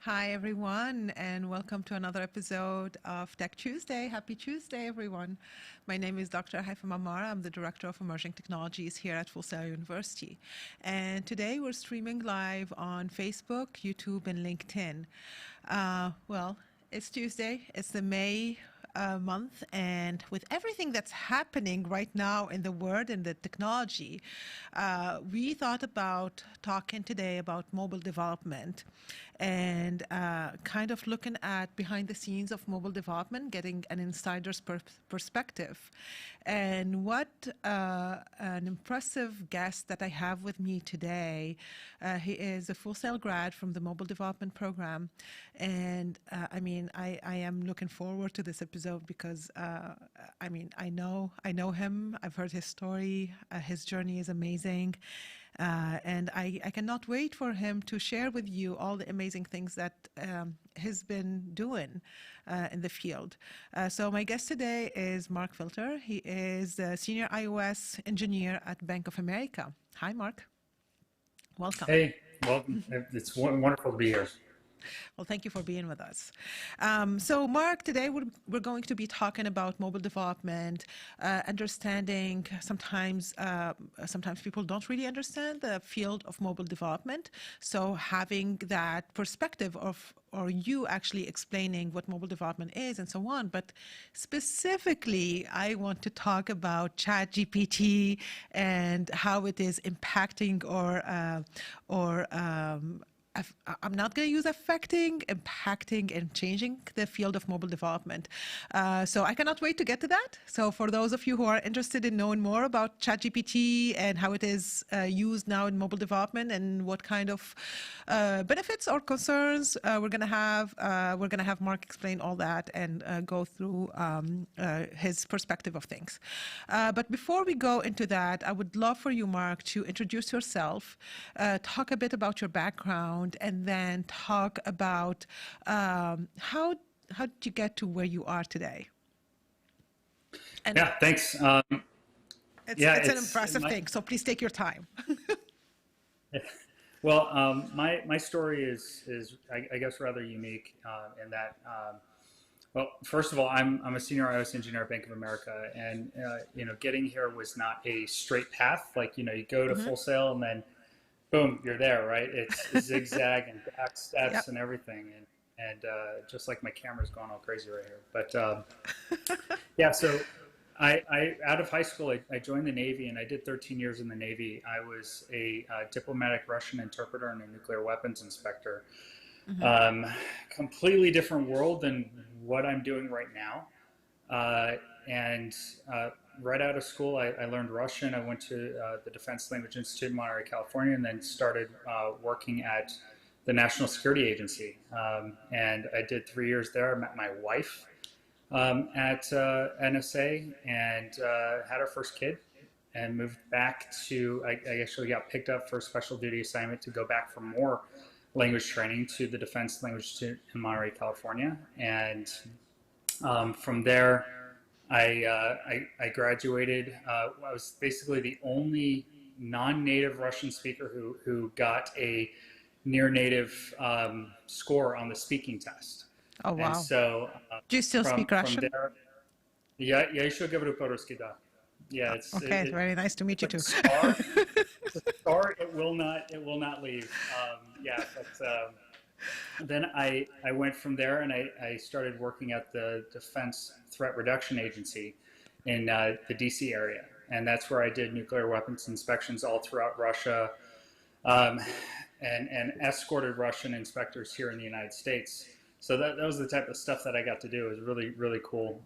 Hi, everyone, and welcome to another episode of Tech Tuesday. Happy Tuesday, everyone. My name is Dr. Haifa Maamar. I'm the Director of Emerging Technologies here at Full Sail University. And today we're streaming live on Facebook, YouTube, and LinkedIn. Well, it's Tuesday. It's the May month, and with everything that's happening right now in the world and the technology, we thought about talking today about mobile development and kind of looking at behind the scenes of mobile development, getting an insider's perspective. And what an impressive guest that I have with me today. He is a Full Sail grad from the mobile development program. And I am looking forward to this episode because I know him. I've heard his story. His journey is amazing. And I cannot wait for him to share with you all the amazing things that he's been doing in the field. So my guest today is Mark Filter. He is the Senior iOS Engineer at Bank of America. Hi, Mark. Welcome. Hey, welcome. It's wonderful to be here. Well, thank you for being with us. So, Mark, today we're going to be talking about mobile development, understanding sometimes people don't really understand the field of mobile development. So having that perspective or you actually explaining what mobile development is and so on. But specifically, I want to talk about ChatGPT and how it is impacting I'm not going to use affecting, impacting, and changing the field of mobile development. So I cannot wait to get to that. So for those of you who are interested in knowing more about ChatGPT and how it is used now in mobile development and what kind of benefits or concerns we're going to have Mark explain all that and go through his perspective of things. But before we go into that, I would love for you, Mark, to introduce yourself, talk a bit about your background, and then talk about how did you get to where you are today? And Yeah, thanks. it's an impressive thing, so please take your time. Well, my story is I guess rather unique in that. Well, first of all, I'm a senior iOS engineer at Bank of America, and getting here was not a straight path. Like you go to Full Sail and then boom, you're there, right? It's zigzag and back steps Yep. and everything, and just like my camera's going all crazy right here. But yeah, so I out of high school, I joined the Navy, and I did 13 years in the Navy. I was a diplomatic Russian interpreter and a nuclear weapons inspector. Um, Completely different world than what I'm doing right now. And right out of school, I learned Russian. I went to the Defense Language Institute in Monterey, California, and then started working at the National Security Agency. And I did 3 years there. I met my wife at NSA and had our first kid and moved back to, I actually got picked up for a special duty assignment to go back for more language training to the Defense Language Institute in Monterey, California. And from there, I graduated. I was basically the only non-native Russian speaker who got a near-native score on the speaking test. Oh, And wow. so Do you still speak from Russian? there, я еще говорю по-русски, да. Yeah, Okay, very nice to meet it's you like a too. scar. It's a scar. It will not leave. Yeah, but then I went from there and I started working at the Defense Threat Reduction Agency in the DC area. And that's where I did nuclear weapons inspections all throughout Russia um, and escorted Russian inspectors here in the United States. So that was the type of stuff that I got to do. It was really, really cool.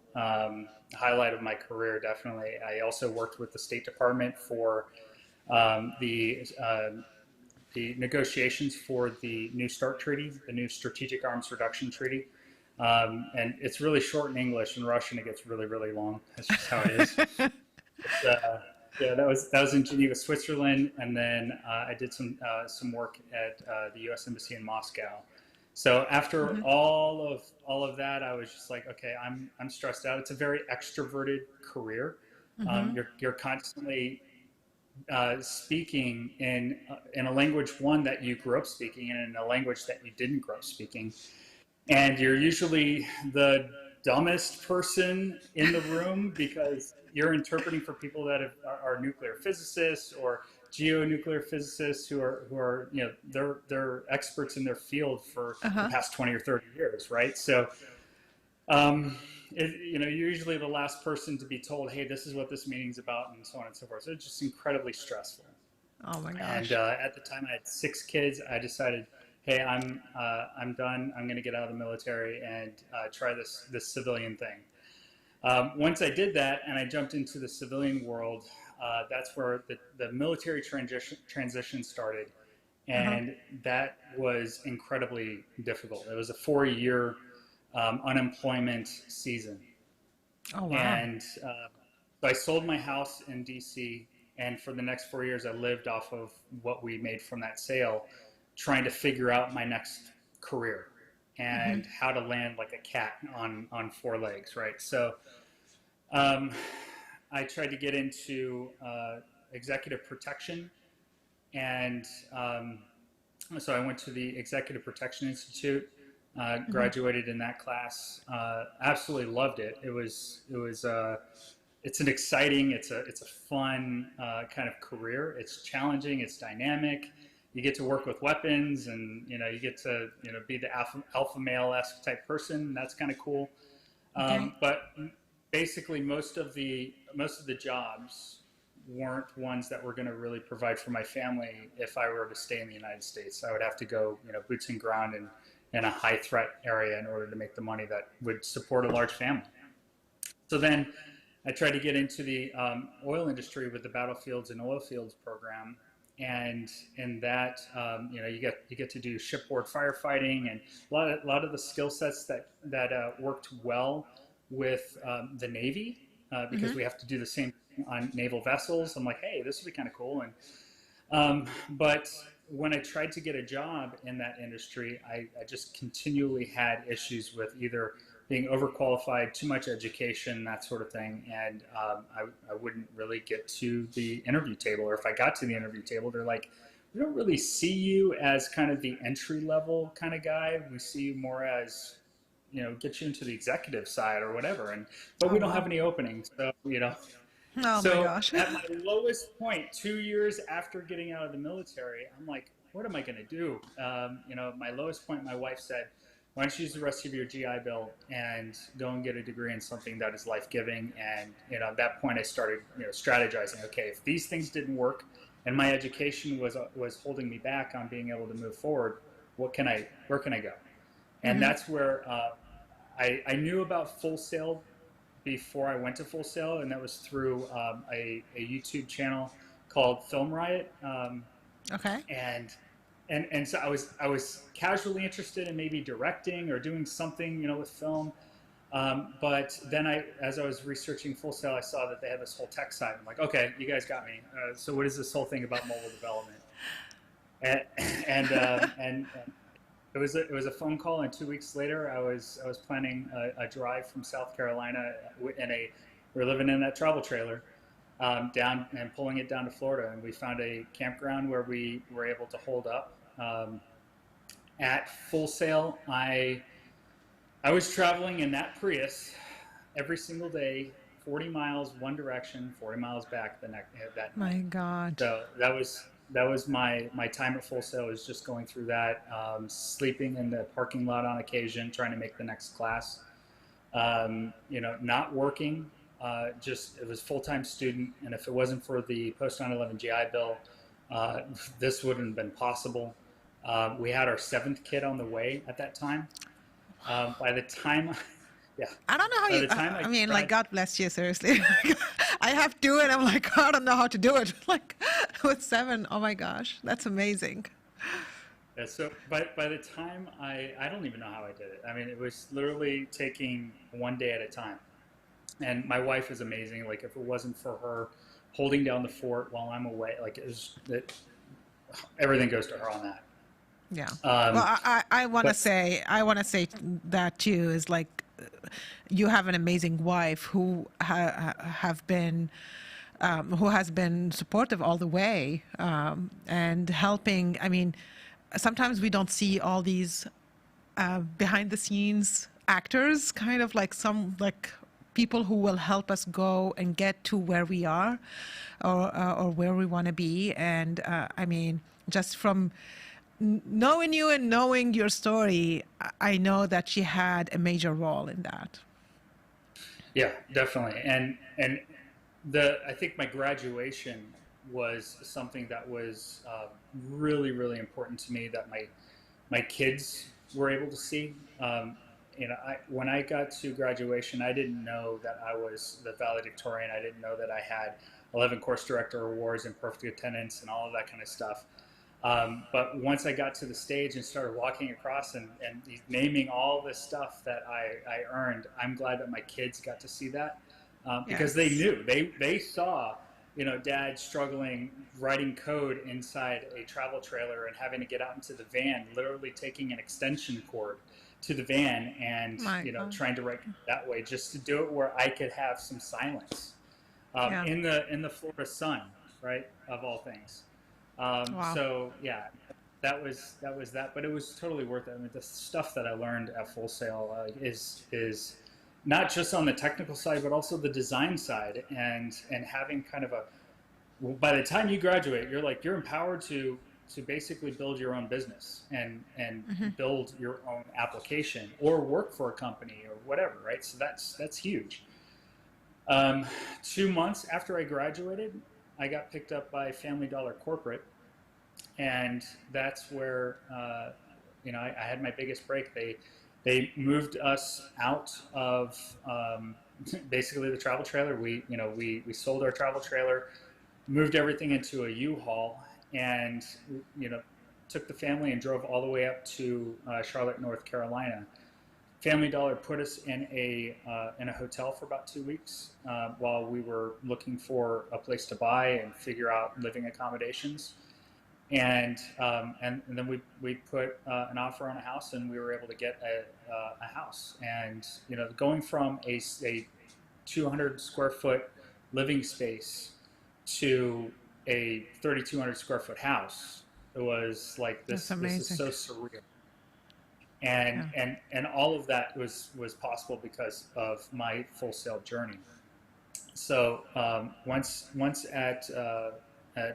Highlight of my career, definitely. I also worked with the State Department for um, the uh, the negotiations for the New START Treaty, the new Strategic Arms Reduction Treaty. And it's really short in English. In Russian, it gets really, really long. That's just how it is. But, yeah, that was in Geneva, Switzerland, and then I did some work at the U.S. Embassy in Moscow. So after all of that, I was just like, okay, I'm stressed out. It's a very extroverted career. You're constantly speaking in a language, one, that you grew up speaking, and in a language that you didn't grow up speaking. And you're usually the dumbest person in the room because you're interpreting for people that are nuclear physicists or geonuclear physicists who are they're experts in their field for the Uh-huh. past 20 or 30 years, right? So you're usually the last person to be told, hey, this is what this meeting's about, and so on and so forth. So it's just incredibly stressful. Oh my And gosh. at the time, I had 6 kids. I decided, hey, I'm done. I'm going to get out of the military and try this civilian thing. Once I did that, and I jumped into the civilian world, that's where the military transition started, Uh-huh. and that was incredibly difficult. It was a 4-year unemployment season, Oh wow. and so I sold my house in DC, and for the next 4 years, I lived off of what we made from that sale, trying to figure out my next career Mm-hmm. and how to land like a cat on 4 legs, right? So um, I tried to get into executive protection, and so I went to the Executive Protection Institute, Mm-hmm. graduated in that class, absolutely loved it. It's an exciting, it's a fun kind of career. It's challenging, it's dynamic. You get to work with weapons, and you get to be the alpha male-esque type person. That's kind of cool. Okay. But basically, most of the jobs weren't ones that were going to really provide for my family if I were to stay in the United States. I would have to go, boots and ground in a high threat area in order to make the money that would support a large family. So then I tried to get into the oil industry with the Battlefields and Oil Fields program, and in that, you get to do shipboard firefighting and a lot of the skill sets that worked well with the Navy, because Mm-hmm. we have to do the same thing on naval vessels. I'm like, hey, this would be kind of cool. And but when I tried to get a job in that industry, I just continually had issues with either being overqualified, too much education, that sort of thing. And I wouldn't really get to the interview table. Or if I got to the interview table, they're like, we don't really see you as kind of the entry level kind of guy. We see you more as, get you into the executive side or whatever. But Oh we don't wow. have any openings. Oh my So gosh. at my lowest point, 2 years after getting out of the military, I'm like, what am I going to do? My lowest point, my wife said, why don't you use the rest of your GI Bill and go and get a degree in something that is life-giving? And, at that point I started, strategizing, okay, if these things didn't work and my education was holding me back on being able to move forward, where can I go? And Mm-hmm. that's where I knew about Full Sail before I went to Full Sail, and that was through a YouTube channel called Film Riot, Okay. and so I was casually interested in maybe directing or doing something, with film. But then as I was researching Full Sail, I saw that they had this whole tech side. I'm like, okay, you guys got me. So what is this whole thing about mobile development? And and it was a phone call, and 2 weeks later, I was planning a drive from South Carolina we were living in that travel trailer, down and pulling it down to Florida, and we found a campground where we were able to hold up. At Full Sail, I was traveling in that Prius every single day, 40 miles one direction, 40 miles back that My night. God. So that was my time at Full Sail, was just going through that, sleeping in the parking lot on occasion, trying to make the next class. Not working, just it was full-time student, and if it wasn't for the post 9/11 GI Bill, this wouldn't have been possible. We had our 7th kid on the way at that time. By the time, yeah, I don't know how by you. the time I I mean, like, grad, God bless you. Seriously, I have to do it. I'm like, I don't know how to do it. Like, with 7. Oh my gosh, that's amazing. yeah, so by the time I don't even know how I did it. I mean, it was literally taking one day at a time. And my wife is amazing. Like, if it wasn't for her holding down the fort while I'm away, like everything goes to her on that. Yeah. Well, Um, I want to but say, that too is like, you have an amazing wife who have been who has been supportive all the way, and helping. I mean, sometimes we don't see all these behind the scenes actors, kind of like some like people who will help us go and get to where we are, or where we want to be. And I mean, just from knowing you and knowing your story, I know that she had a major role in that. Yeah, definitely. And the I think my graduation was something that was really important to me, that my kids were able to see. When I got to graduation, I didn't know that I was the valedictorian. I didn't know that I had 11 course director awards and perfect attendance and all of that kind of stuff. But once I got to the stage and started walking across and naming all this stuff that I earned, I'm glad that my kids got to see that, because they Yes. knew, they saw, dad struggling writing code inside a travel trailer and having to get out into the van, literally taking an extension cord to the van and, My God. trying to write that way just to do it where I could have some silence, Yeah. in the Florida sun, right, of all things. Wow. So yeah, that, but it was totally worth it. I mean, the stuff that I learned at Full Sail is not just on the technical side, but also the design side, and having kind of a, by the time you graduate, you're empowered to basically build your own business and build your own application or work for a company or whatever, right? So that's huge. 2 months after I graduated, I got picked up by Family Dollar Corporate, and that's where I had my biggest break. They moved us out of basically the travel trailer. We sold our travel trailer, moved everything into a U-Haul, and took the family and drove all the way up to Charlotte, North Carolina. Family Dollar put us in a hotel for about 2 weeks while we were looking for a place to buy and figure out living accommodations. And then we put an offer on a house, and we were able to get a house. And going from a 200 square foot living space to a 3,200 square foot house, it was like That's this is amazing. so surreal. And Yeah. and all of that was possible because of my Full Sail journey. So once at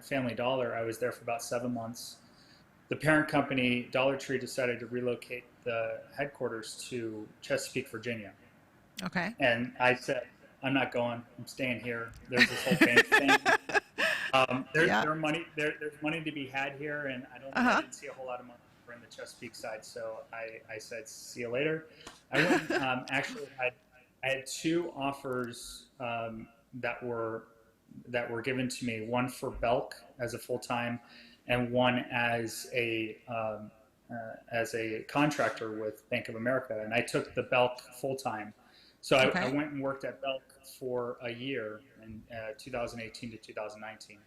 Family Dollar, I was there for about 7 months. The parent company, Dollar Tree, decided to relocate the headquarters to Chesapeake, Virginia. Okay. And I said, I'm not going. I'm staying here. There's this whole bank thing. Yeah. There's money to be had here, and I Uh-huh. didn't see a whole lot of money for in the Chesapeake side. So I said, see you later. I went, actually, I had two offers that were given to me. One for Belk as a full time, and one as a contractor with Bank of America. And I took the Belk full time. So I Okay. went and worked at Belk for a year in 2018 to 2019.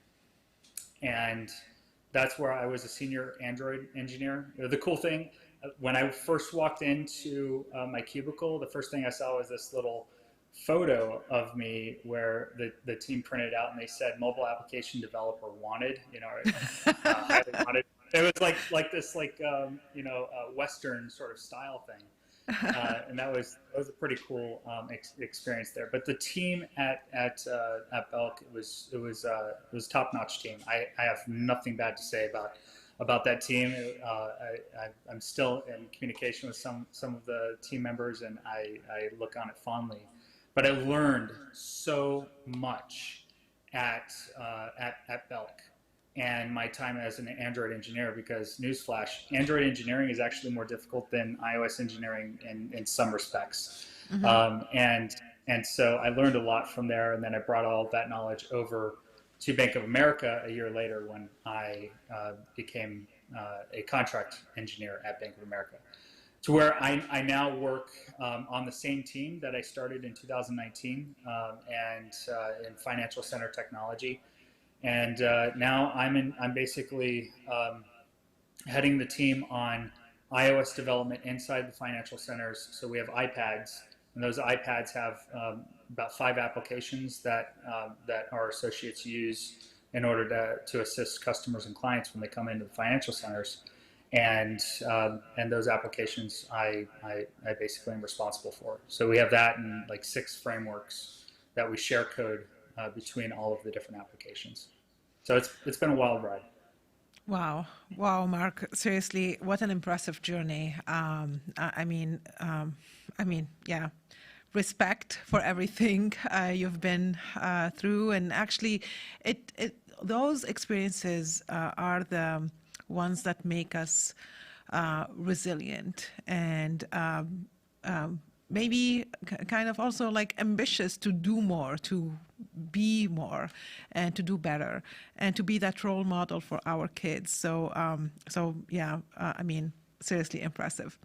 And that's where I was a senior Android engineer. The cool thing, when I first walked into my cubicle, the first thing I saw was this little photo of me where the team printed out, and they said mobile application developer wanted, highly wanted. It was like this Western sort of style thing. And that was a pretty cool experience there. But the team at Belk, it was top notch team. I have nothing bad to say about that team. I'm still in communication with some of the team members, and I look on it fondly. But I learned so much at Belk and my time as an Android engineer, because newsflash, Android engineering is actually more difficult than iOS engineering in some respects. Mm-hmm. And so I learned a lot from there, and then I brought all of that knowledge over to Bank of America a year later when I became a contract engineer at Bank of America, to where I now work on the same team that I started in 2019, and in financial center technology. And now I'm basically heading the team on iOS development inside the financial centers. So we have iPads And those iPads have about 5 applications that our associates use in order to assist customers and clients when they come into the financial centers. And those applications I basically am responsible for. So we have that and like 6 frameworks that we share code between all of the different applications. So it's been a wild ride. Wow. Wow, Mark. Seriously, what an impressive journey. Yeah, respect for everything you've been through. And actually, those experiences are the ones that make us resilient and maybe kind of also like ambitious to do more, to be more, and to do better, and to be that role model for our kids. So yeah, seriously impressive.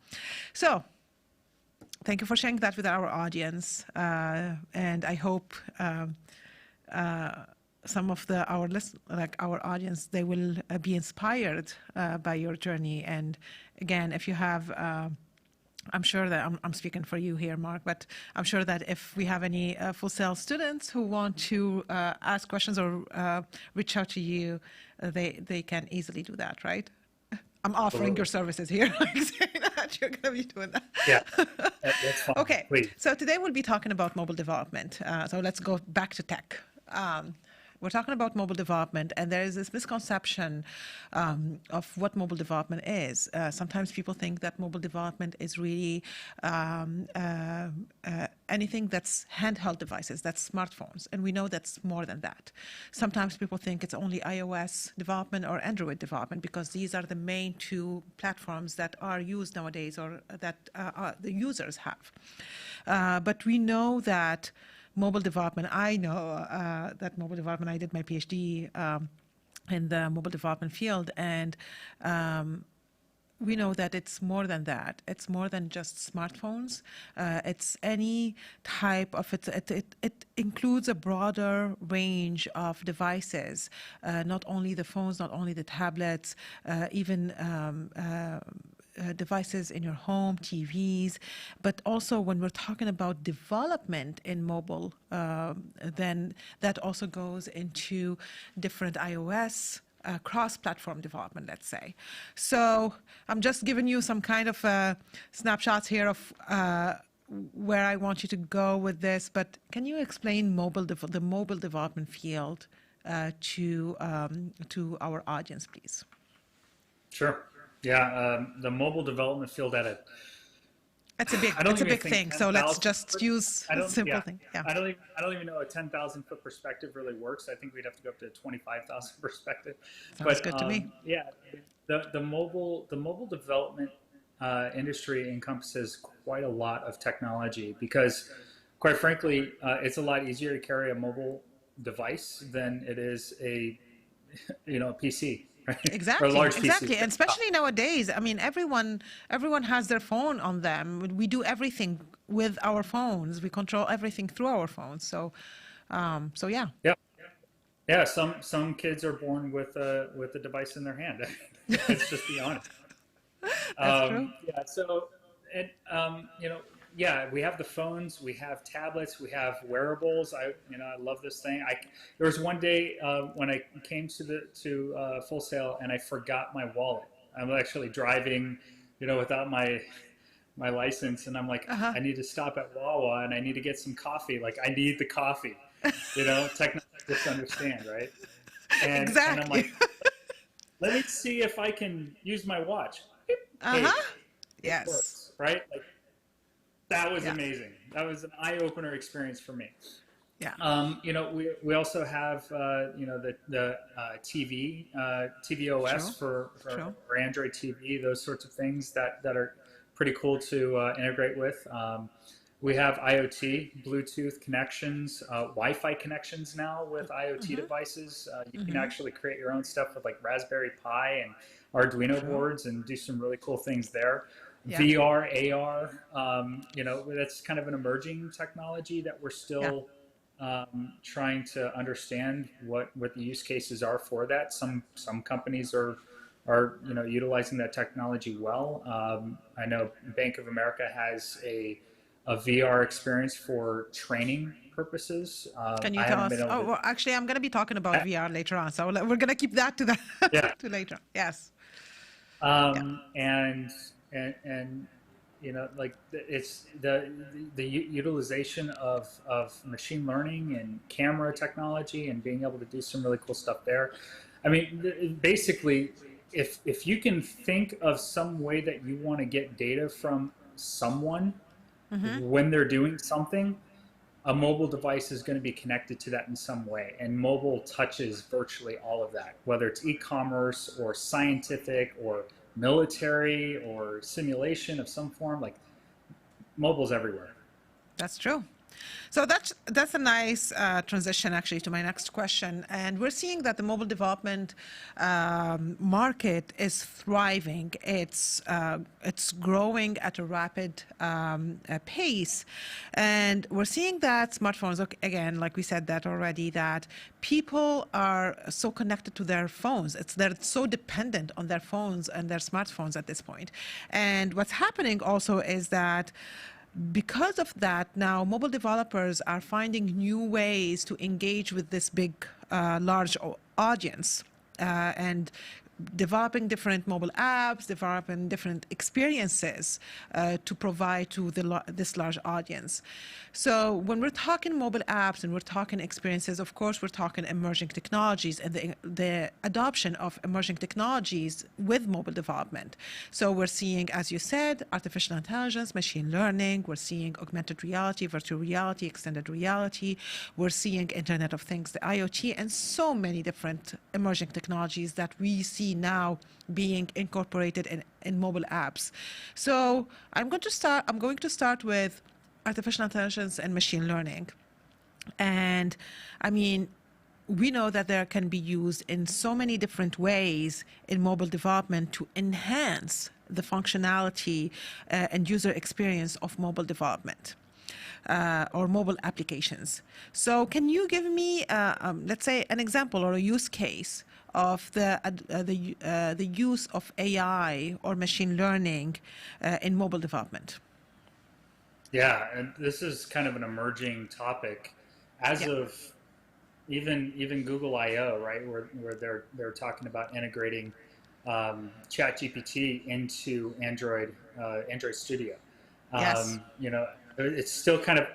So thank you for sharing that with our audience, and I hope some of our audience, they will be inspired by your journey. And again, if you have I'm sure that I'm speaking for you here, Mark, but I'm sure that if we have any Full Sail students who want to ask questions or reach out to you, they can easily do that, right? I'm offering your services here, like saying that you're going to be doing that. Yeah, that's fine. Okay, Please. so today we'll be talking about mobile development. So let's go back to tech. We're talking about mobile development, and there is this misconception of what mobile development is. Sometimes people think that mobile development is really anything that's handheld devices, that's smartphones, and we know that's more than that. Sometimes people think it's only iOS development or Android development because these are the main 2 platforms that are used nowadays or that the users have. But we know that mobile development, I know that mobile development, I did my PhD in the mobile development field, and we know that it's more than that. It's more than just smartphones. It's any type of, it includes a broader range of devices, not only the phones, not only the tablets, even devices in your home, TVs, but also when we're talking about development in mobile, then that also goes into different iOS, cross-platform development, let's say. So I'm just giving you some kind of snapshots here of where I want you to go with this, but can you explain the mobile development field to our audience, please? Sure. Yeah, the mobile development field It's a big thing. So let's just use a simple thing. Yeah. I don't even know a 10,000-foot perspective really works. I think we'd have to go up to a 25,000 perspective. Sounds good to me. Yeah, the mobile development industry encompasses quite a lot of technology because, quite frankly, it's a lot easier to carry a mobile device than it is a PC. Right? Exactly, or a large exactly, PC. and especially nowadays. I mean, everyone has their phone on them. We do everything with our phones. We control everything through our phones. So yeah. Yeah. Some kids are born with a device in their hand. Let's just be honest. That's true. Yeah. So, yeah, we have the phones, we have tablets, we have wearables. I love this thing. There was one day when I came to Full Sail and I forgot my wallet. I'm actually driving, without my license, and I'm like, I need to stop at Wawa and I need to get some coffee. Like, I need the coffee. Technologists understand, right? Exactly. And I'm like, let me see if I can use my watch. Hey, yes. Works, right? Like, that was amazing. That was an eye-opener experience for me. Yeah. We also have the TV OS for Android TV, those sorts of things that are pretty cool to integrate with. We have IoT, Bluetooth connections, Wi-Fi connections now with IoT devices. You can actually create your own stuff with like Raspberry Pi and Arduino boards and do some really cool things there. Yeah. VR, AR, that's kind of an emerging technology that we're still trying to understand what the use cases are for that. Some companies are utilizing that technology well. I know Bank of America has a a VR experience for training purposes. Can you I tell haven't been us? able Oh, to. well, actually, I'm going to be talking about VR later on, so we're going to keep that to the Yeah. to later. Yes. Yeah. And and like it's the utilization of machine learning and camera technology and being able to do some really cool stuff there. I mean, basically, if you can think of some way that you want to get data from someone Mm-hmm. when they're doing something, a mobile device is going to be connected to that in some way. And mobile touches virtually all of that, whether it's e-commerce or scientific or military or simulation of some form. Like mobile's everywhere. That's true. So that's a nice transition actually to my next question. And we're seeing that the mobile development market is thriving. It's growing at a rapid pace, and we're seeing that smartphones. Again, like we said that already, that people are so connected to their phones. They're so dependent on their phones and their smartphones at this point. And what's happening also is that because of that, now mobile developers are finding new ways to engage with this big, large audience and developing different mobile apps, developing different experiences to provide to this large audience. So when we're talking mobile apps and we're talking experiences, of course, we're talking emerging technologies and the adoption of emerging technologies with mobile development. So we're seeing, as you said, artificial intelligence, machine learning. We're seeing augmented reality, virtual reality, extended reality. We're seeing Internet of Things, the IoT, and so many different emerging technologies that we see now being incorporated in mobile apps. So I'm going to start with artificial intelligence and machine learning. And I mean, we know that there can be used in so many different ways in mobile development to enhance the functionality and user experience of mobile development. Or mobile applications. So can you give me, let's say, an example or a use case of the use of AI or machine learning in mobile development? Yeah, and this is kind of an emerging topic as Yeah. of even Google I/O, right, where they're talking about integrating ChatGPT into Android Studio. Yes. It's still kind of,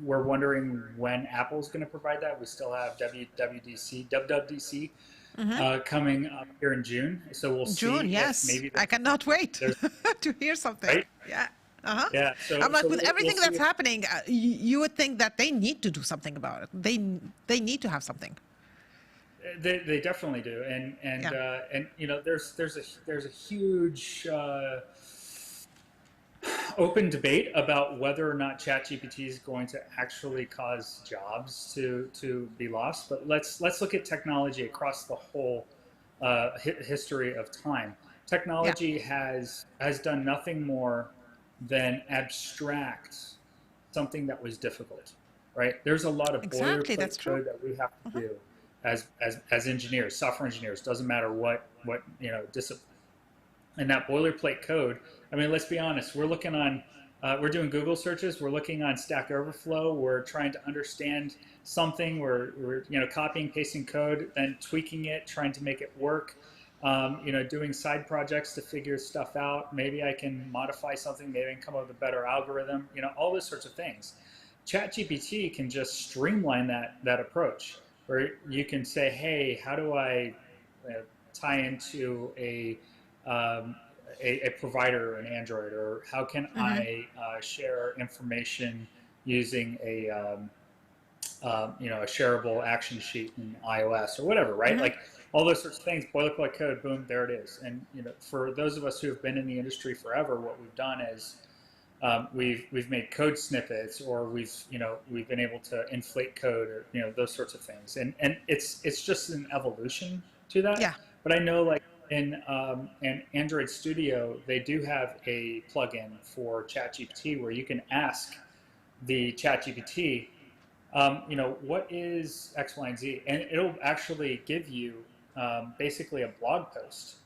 we're wondering when Apple's going to provide that. We still have WWDC Mm-hmm. coming up here in June, so we'll June. see if Yes. maybe I cannot wait there's to hear something. right. Yeah. Uh-huh. Yeah, I'm like, with we'll everything see. that's happening, you would think that they need to do something about it. They need to have something. They definitely do, Yeah. and there's a huge open debate about whether or not ChatGPT is going to actually cause jobs to be lost. But let's look at technology across the whole history of time. Yeah. Technology has done nothing more than abstract something that was difficult, right? There's a lot of Exactly. boilerplate That's true. code that we have to do as engineers, software engineers. Doesn't matter what discipline. And that boilerplate code. I mean, let's be honest. We're doing Google searches. We're looking on Stack Overflow. We're trying to understand something. We're copying, pasting code, then tweaking it, trying to make it work. Doing side projects to figure stuff out. Maybe I can modify something. Maybe I can come up with a better algorithm. All those sorts of things. ChatGPT can just streamline that approach, where you can say, "Hey, how do I tie into a provider, an Android, or how can Mm-hmm. I share information using a shareable action sheet in iOS or whatever, right? Mm-hmm. Like all those sorts of things, boilerplate code, boom, there it is. And for those of us who have been in the industry forever, what we've done is we've made code snippets, or we've been able to inflate code, or those sorts of things. And it's just an evolution to that. Yeah. But I know, like in Android Studio, they do have a plugin for ChatGPT where you can ask the ChatGPT, what is X, Y, and Z, and it'll actually give you basically a blog post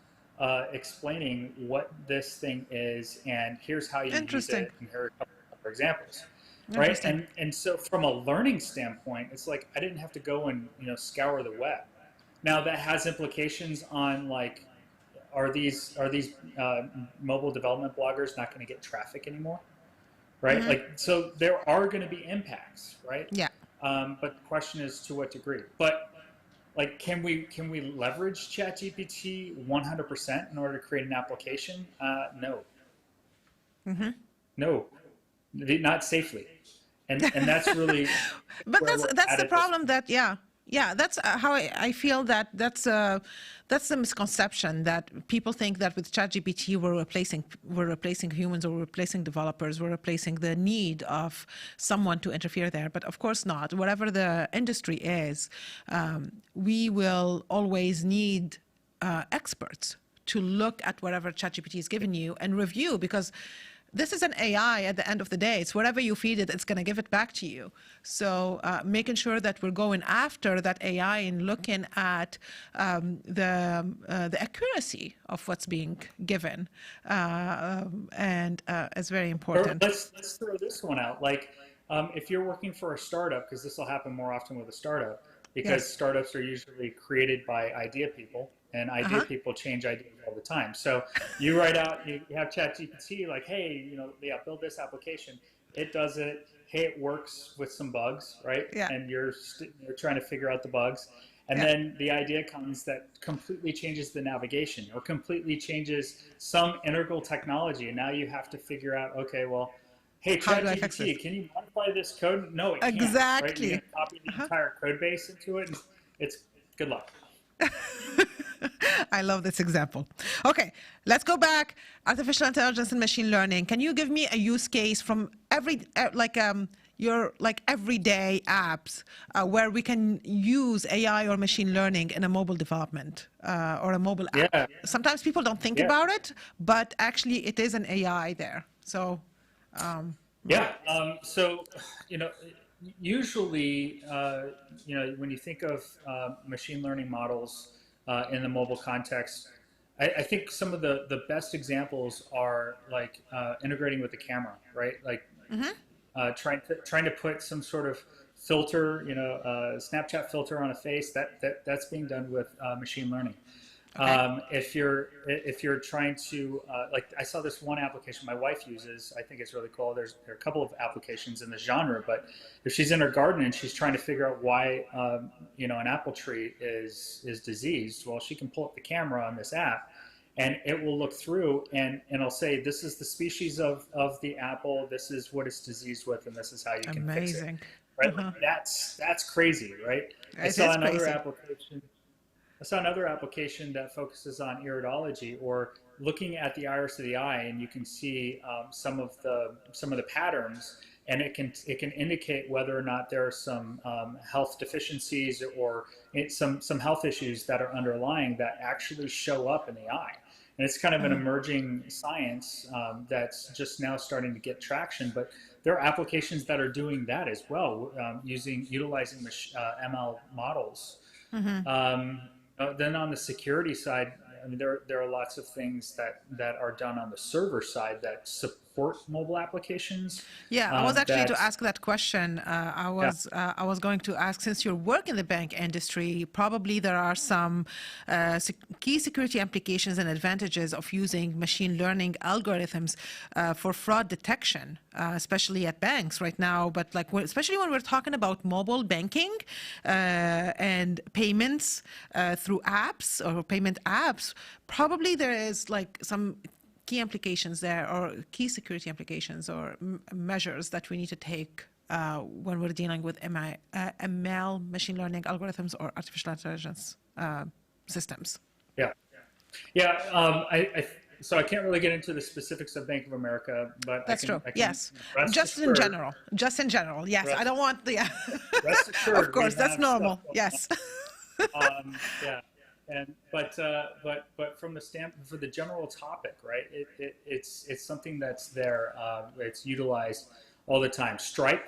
explaining what this thing is, and here's how you use Interesting. it, and here are a couple for examples, right? Interesting. And so from a learning standpoint, it's like I didn't have to go and scour the web. Now that has implications on like, are these mobile development bloggers not going to get traffic anymore, right? Mm-hmm. Like, so there are going to be impacts, right? Yeah. But the question is to what degree. But like, can we leverage ChatGPT 100% in order to create an application? No, Mm-hmm. no, not safely, and that's really But where we're that's at the this problem. point. That yeah, that's how I feel that that's the misconception that people think that with ChatGPT we're replacing humans, or we're replacing developers, we're replacing the need of someone to interfere there. But of course not. Whatever the industry is, we will always need experts to look at whatever ChatGPT is giving you and review, because this is an AI at the end of the day. It's whatever you feed it, it's going to give it back to you. So making sure that we're going after that AI and looking at the accuracy of what's being given, and is very Or important. let's throw this one out. Like, if you're working for a startup, because this will happen more often with a startup, because Yes. startups are usually created by idea people, and idea Uh-huh. people change ideas all the time. So you write out, you have ChatGPT, like, hey, yeah, build this application. It does it. Hey, it works with some bugs, right? Yeah. And you're trying to figure out the bugs. And Yeah. then the idea comes that completely changes the navigation or completely changes some integral technology. And now you have to figure out, okay, well, hey, How do I fix this? ChatGPT, can you modify this code? No, it can't, right? You're going Exactly. to copy the Uh-huh. entire code base into it. And it's good luck. I love this example. Okay, let's go back. Artificial intelligence and machine learning. Can you give me a use case from your everyday apps where we can use AI or machine learning in a mobile development or a mobile app? Yeah, Sometimes people don't think yeah. about it, but actually it is an AI there. So, Yeah. So, usually, when you think of machine learning models in the mobile context, I think some of the best examples are like integrating with the camera, right? Like trying to put some sort of filter, Snapchat filter on a face. That's being done with machine learning. okay. If you're trying to like, I saw this one application my wife uses. I think it's really cool. There are a couple of applications in the genre, but if she's in her garden and she's trying to figure out why an apple tree is diseased, well, she can pull up the camera on this app, and it will look through and it'll say, this is the species of the apple, this is what it's diseased with, and this is how you can fix it. Amazing. Right? Like, Uh-huh. that's crazy, right? I It saw is another crazy. application I saw another application that focuses on iridology, or looking at the iris of the eye, and you can see some of the patterns, and it can indicate whether or not there are some health deficiencies or some health issues that are underlying that actually show up in the eye. And it's kind of an Uh-huh. emerging science that's just now starting to get traction, but there are applications that are doing that as well, utilizing ML models. Mm-hmm. Then on the security side, I mean, there are lots of things that are done on the server side that support mobile applications. Yeah, I was actually to That ask that question. Yeah, I was going to ask, since you work in the bank industry, probably there are some key security implications and advantages of using machine learning algorithms for fraud detection, especially at banks right now. But like, especially when we're talking about mobile banking and payments through apps or payment apps, probably there is like some key implications there, or key security implications, or measures that we need to take when we're dealing with ML, machine learning algorithms, or artificial intelligence systems. yeah, yeah. So I can't really get into the specifics of Bank of America, but I That's can true. I can Yes. rest Just in assured, general. Just in general. Yes. I rest don't want the. rest Of assured, we course, that's have stuff normal. going on. Yes. Yeah, and but from for the general topic, right? It's something that's there. It's utilized all the time. Stripe,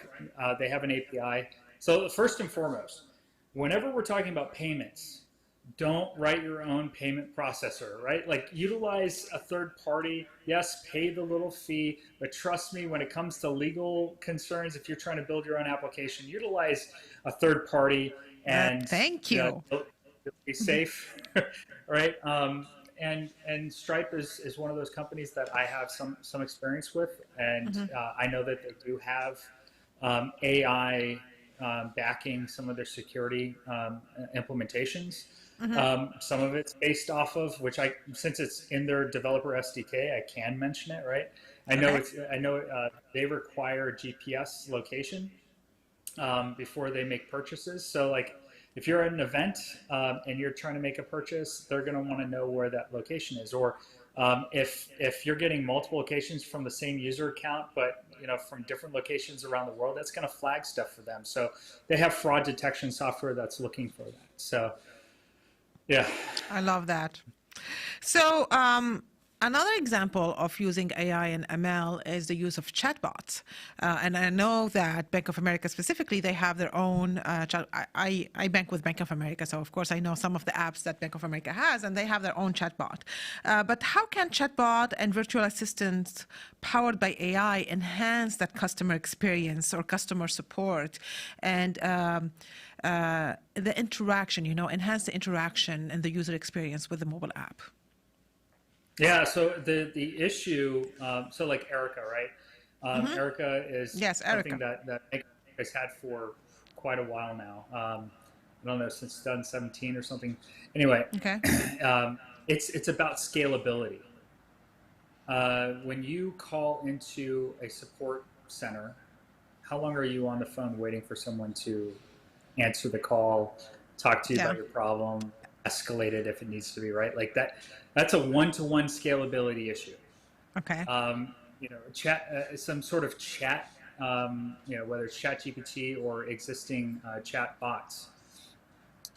they have an API. So first and foremost, whenever we're talking about payments, don't write your own payment processor, right? Like utilize a third party. Yes, pay the little fee, but trust me, when it comes to legal concerns, if you're trying to build your own application, utilize a third party and Thank you know, you. you'll be safe, right? And Stripe is one of those companies that I have some experience with, and I know that they do have AI backing some of their security implementations. Some of it's based off of which since it's in their developer SDK, I can mention it, right? Okay. I know they require GPS location before they make purchases. So like if you're at an event and you're trying to make a purchase, they're going to want to know where that location is. Or if you're getting multiple locations from the same user account, but from different locations around the world, that's going to flag stuff for them. So they have fraud detection software that's looking for that. So yeah. I love that. So, another example of using AI and ML is the use of chatbots. And I know that Bank of America specifically, they have their own chat. I bank with Bank of America, so of course I know some of the apps that Bank of America has, and they have their own chatbot. But how can chatbot and virtual assistants powered by AI enhance that customer experience or customer support and the interaction, enhance the interaction and the user experience with the mobile app? Yeah, so the issue, so like Erica, right? Erica is Yes, something Erica. that has had for quite a while now. I don't know, since 2017 or something. Anyway, Okay. it's about scalability. When you call into a support center, how long are you on the phone waiting for someone to answer the call, talk to you Yeah. about your problem, escalate it if it needs to be, right? Like that's a one-to-one scalability issue. Okay. Chat, some sort of chat, whether it's chat GPT or existing chat bots,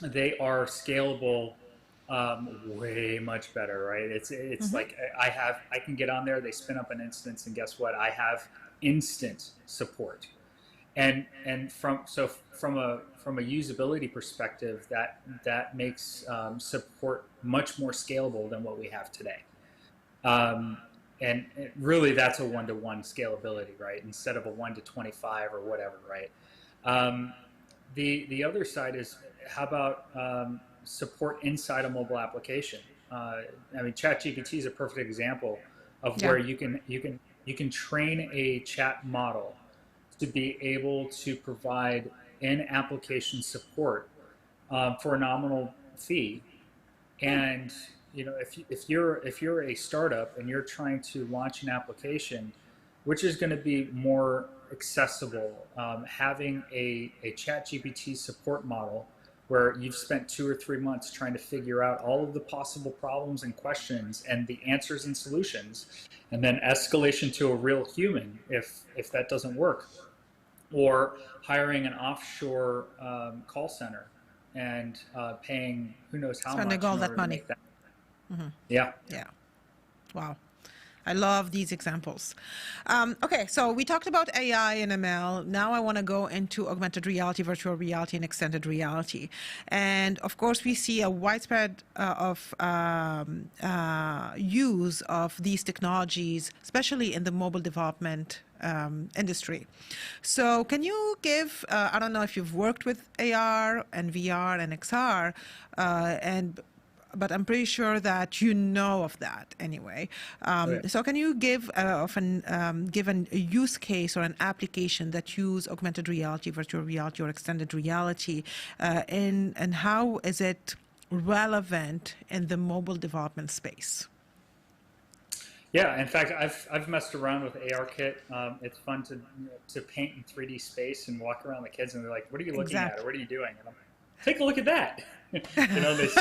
they are scalable way much better, right? It's like I can get on there, they spin up an instance, and guess what? I have instant support. And from a usability perspective, that makes support much more scalable than what we have today. And really, that's a one-to-one scalability, right? Instead of a 1 to 25 or whatever, right? The other side is how about support inside a mobile application? I mean, ChatGPT is a perfect example of Yeah. where you can train a chat model to be able to provide in-application support for a nominal fee. And if you're a startup and you're trying to launch an application, which is going to be more accessible, having a ChatGPT support model where you've spent 2 or 3 months trying to figure out all of the possible problems and questions and the answers and solutions, and then escalation to a real human if that doesn't work, or hiring an offshore call center and paying who knows how Spending much all in that order to money. make that. Yeah. Yeah. Wow. I love these examples. Okay, so we talked about AI and ML. Now I want to go into augmented reality, virtual reality, and extended reality. And of course, we see a widespread of use of these technologies, especially in the mobile development industry. So can you give, I don't know if you've worked with AR and VR and XR, but I'm pretty sure that you know of that anyway. So can you give a use case or an application that use augmented reality, virtual reality, or extended reality, and how is it relevant in the mobile development space? Yeah, in fact, I've messed around with ARKit. It's fun to paint in 3D space and walk around the kids, and they're like, "What are you looking at? Or what are you doing?" And I'm like, "Take a look at that." They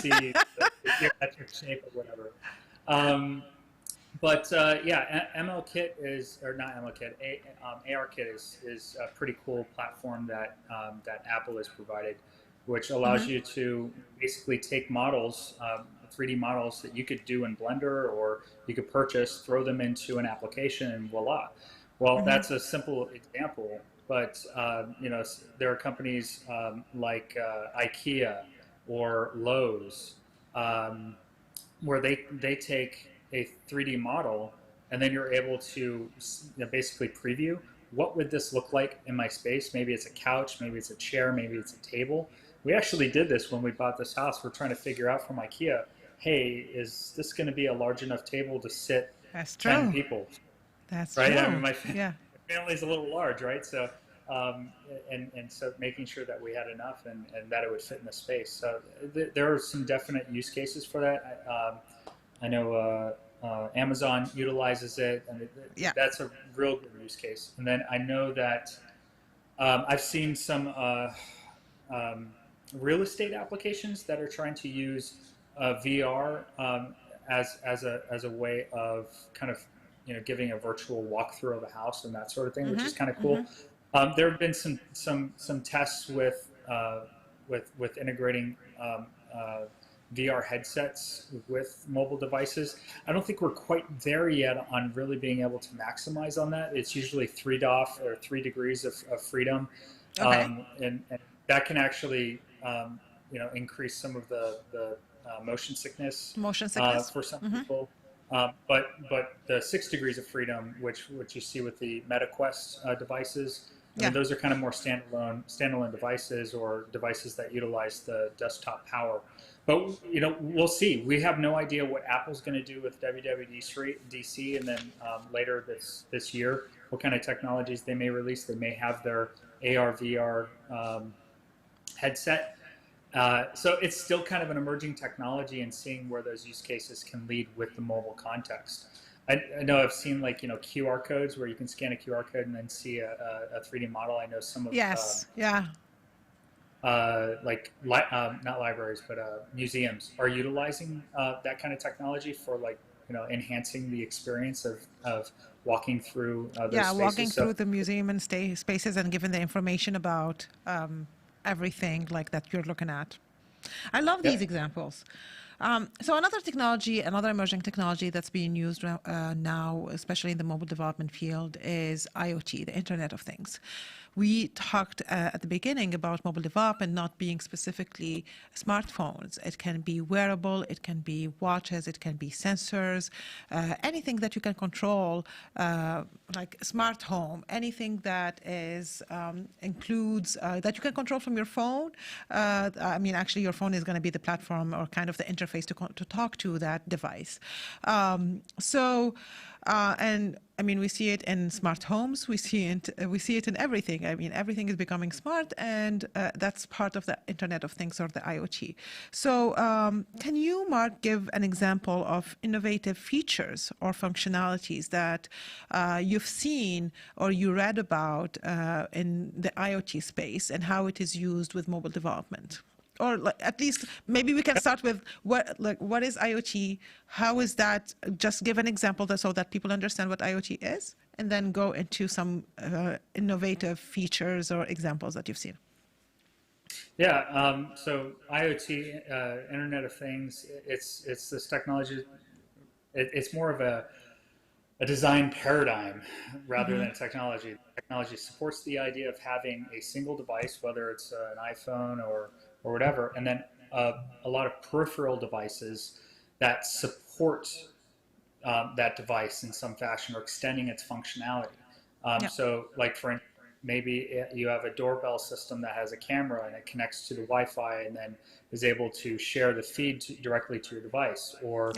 see the geometric shape or whatever. Yeah, MLKit is, or not MLKit, ARKit is a pretty cool platform that Apple has provided, which allows you to basically take models, 3D models that you could do in Blender or you could purchase, throw them into an application, and voila. Well, that's a simple example, but there are companies like IKEA or Lowe's, um, where they take a 3D model and then you're able to basically preview what would this look like in my space. Maybe it's a couch, maybe it's a chair, maybe it's a table. We actually did this when we bought this house. We're trying to figure out from IKEA, hey, is this going to be a large enough table to sit That's 10 true. people? That's Right? I mean, true. Yeah. my family's a little large, right? So, um, and so making sure that we had enough and that it would fit in the space. So there are some definite use cases for that. I know Amazon utilizes it, and Yeah. that's a real good use case. And then I know that I've seen some um, real estate applications that are trying to use VR as a way of kind of giving a virtual walkthrough of a house and that sort of thing, which is kind of cool. There have been some tests with integrating VR headsets with mobile devices. I don't think we're quite there yet on really being able to maximize on that. It's usually 3 DOF or 3 degrees of freedom, Okay. and that can actually increase some of the motion sickness Motion sickness. for some people. But the 6 degrees of freedom, which you see with the MetaQuest devices, I Yeah. mean, those are kind of more standalone devices or devices that utilize the desktop power. But we'll see. We have no idea what Apple's going to do with WWDC, and then later this year, what kind of technologies they may release. They may have their AR/VR headset. So it's still kind of an emerging technology, and seeing where those use cases can lead with the mobile context. I know I've seen QR codes where you can scan a QR code and then see a 3D model. I know some of Yes. Yeah. not libraries, but museums are utilizing that kind of technology for enhancing the experience of walking through those Yeah. spaces. Walking through the museum and spaces and giving the information about everything like that you're looking at. I love these examples. So another emerging technology that's being used now, especially in the mobile development field, is IoT, the Internet of Things. We talked at the beginning about mobile development not being specifically smartphones. It can be wearable, it can be watches, it can be sensors, anything that you can control, like smart home, anything that includes that you can control from your phone. I mean, actually, your phone is going to be the platform or kind of the interface to talk to that device. And I mean, we see it in smart homes. We see it in everything. I mean, everything is becoming smart, and that's part of the Internet of Things or the IoT. So, can you, Mark, give an example of innovative features or functionalities that you've seen or you read about in the IoT space and how it is used with mobile development? Or at least maybe we can start with what is IoT? How is that? Just give an example so that people understand what IoT is, and then go into some innovative features or examples that you've seen. Yeah. So IoT, Internet of Things, it's this technology. It's more of a design paradigm rather than a technology. Technology supports the idea of having a single device, whether it's an iPhone or whatever, and then a lot of peripheral devices that support that device in some fashion or extending its functionality. So, for maybe you have a doorbell system that has a camera and it connects to the Wi-Fi and then is able to share the feed directly to your device, or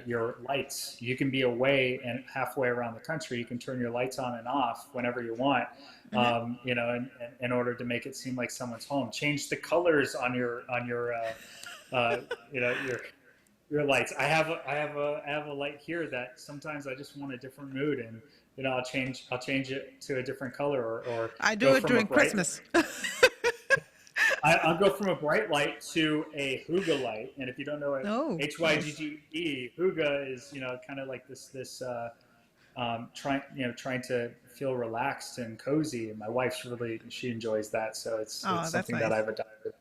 your lights. You can be away and halfway around the country. You can turn your lights on and off whenever you want. In order to make it seem like someone's home. Change the colors on your your lights. I have a light here that sometimes I just want a different mood, and I'll change it to a different color, or I do it during Christmas. I'll go from a bright light to a Hygge light, and if you don't know it, Hygge, Hygge is kind of like this trying to feel relaxed and cozy, and my wife's she enjoys that, so it's something that I've adopted.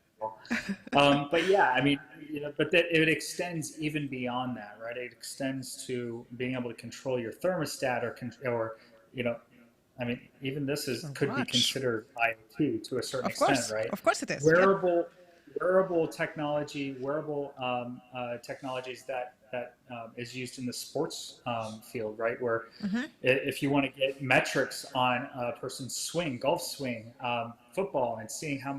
But yeah, I mean, but that it extends even beyond that, right? It extends to being able to control your thermostat, or I mean, even this could be considered IoT to a certain extent, right? Of course it is. wearable technology, technologies that is used in the sports field, right? Where Mm-hmm. if you want to get metrics on a person's swing, golf swing, football, and seeing how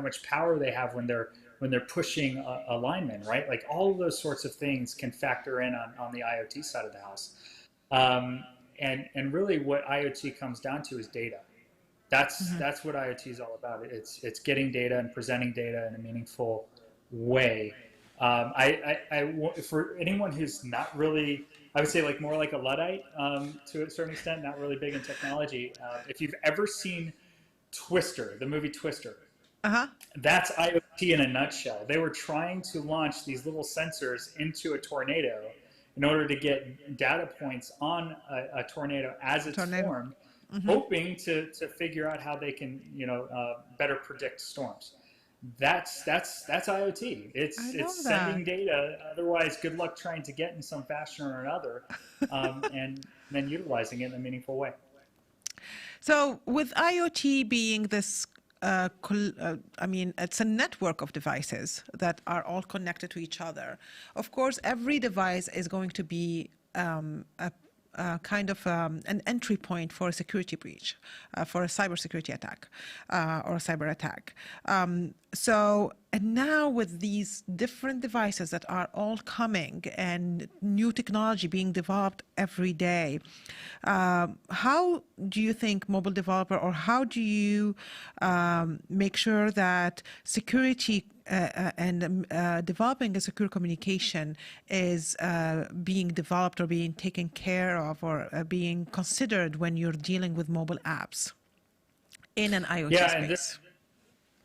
much power they have when they're pushing a lineman, right? Like all of those sorts of things can factor in on the IoT side of the house. Um, and really, what IoT comes down to is data. Mm-hmm. That's what IoT is all about. It's getting data and presenting data in a meaningful way. For anyone who's not really, I would say like more like a Luddite to a certain extent, not really big in technology. If you've ever seen Twister, the movie Twister, Uh-huh. that's IoT in a nutshell. They were trying to launch these little sensors into a tornado in order to get data points on a tornado as it's Tornado. formed, Mm-hmm. hoping to figure out how they can better predict storms. That's IoT. I It's love that. sending data. Otherwise, good luck trying to get in some fashion or another, and then utilizing it in a meaningful way. So with IoT being this, I mean, it's a network of devices that are all connected to each other. Of course, every device is going to be kind of an entry point for a security breach, for a cybersecurity attack or a cyber attack. And now with these different devices that are all coming and new technology being developed every day, how do you think mobile developer, or how do you make sure that security and developing a secure communication is being developed or being taken care of or being considered when you're dealing with mobile apps in an IoT Yeah, and space?